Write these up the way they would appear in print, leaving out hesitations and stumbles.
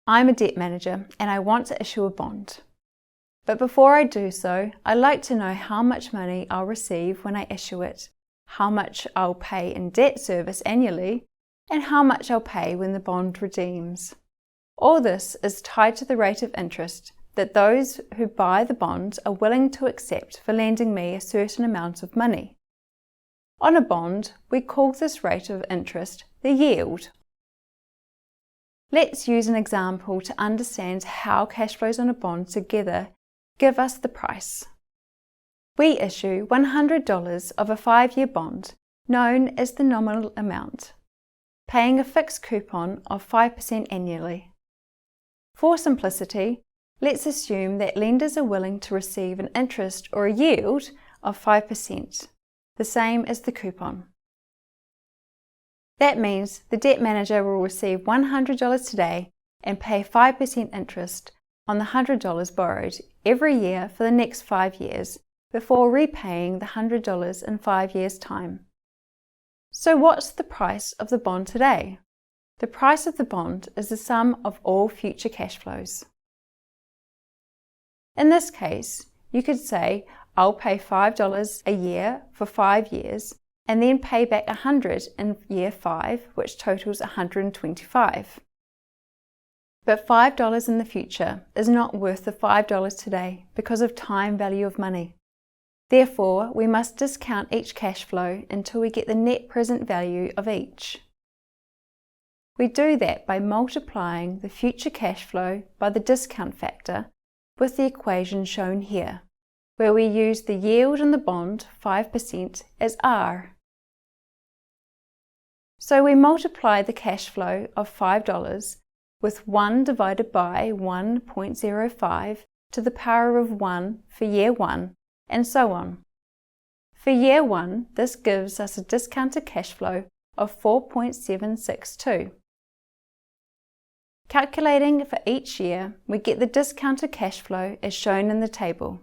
I'm a debt manager and I want to issue a bond. But before I do so, I'd like to know how much money I'll receive when I issue it, how much I'll pay in debt service annually, and how much I'll pay when the bond redeems. All this is tied to the rate of interest that those who buy the bond are willing to accept for lending me a certain amount of money. On a bond, we call this rate of interest the yield. Let's use an example to understand how cash flows on a bond together give us the price. We issue $100 of a 5-year bond, known as the nominal amount, paying a fixed coupon of 5% annually. For simplicity, let's assume that lenders are willing to receive an interest or a yield of 5%, the same as the coupon. That means the debt manager will receive $100 today and pay 5% interest on the $100 borrowed every year for the next 5 years before repaying the $100 in 5 years' time. So what's the price of the bond today? The price of the bond is the sum of all future cash flows. In this case, you could say, I'll pay $5 a year for 5 years and then pay back $100 in year 5, which totals $125. But $5 in the future is not worth the $5 today because of time value of money. Therefore, we must discount each cash flow until we get the net present value of each. We do that by multiplying the future cash flow by the discount factor with the equation shown here, where we use the yield on the bond, 5%, as R. So we multiply the cash flow of $5 with 1 divided by 1.05 to the power of 1 for year 1, and so on. For year 1, this gives us a discounted cash flow of 4.762. Calculating for each year, we get the discounted cash flow as shown in the table.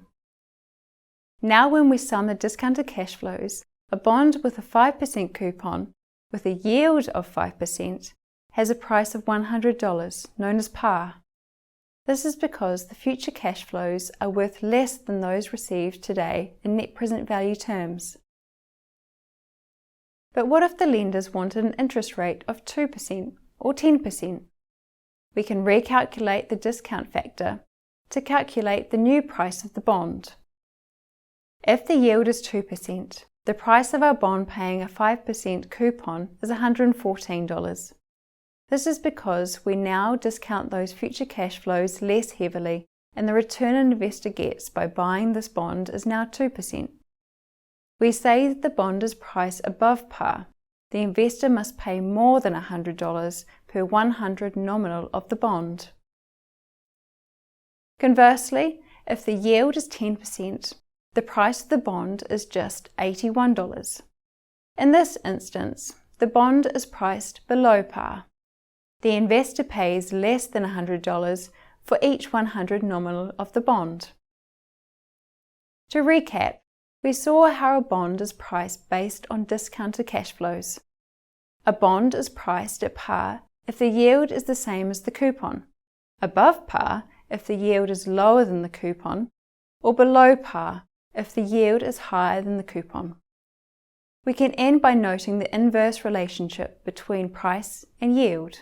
Now when we sum the discounted cash flows, a bond with a 5% coupon with a yield of 5% has a price of $100, known as par. This is because the future cash flows are worth less than those received today in net present value terms. But what if the lenders wanted an interest rate of 2% or 10%? We can recalculate the discount factor to calculate the new price of the bond. If the yield is 2%, the price of our bond paying a 5% coupon is $114. This is because we now discount those future cash flows less heavily, and the return an investor gets by buying this bond is now 2%. We say that the bond is priced above par. The investor must pay more than $100 per 100 nominal of the bond. Conversely, if the yield is 10%, the price of the bond is just $81. In this instance, the bond is priced below par. The investor pays less than $100 for each 100 nominal of the bond. To recap, we saw how a bond is priced based on discounted cash flows. A bond is priced at par if the yield is the same as the coupon, above par if the yield is lower than the coupon, or below par if the yield is higher than the coupon. We can end by noting the inverse relationship between price and yield.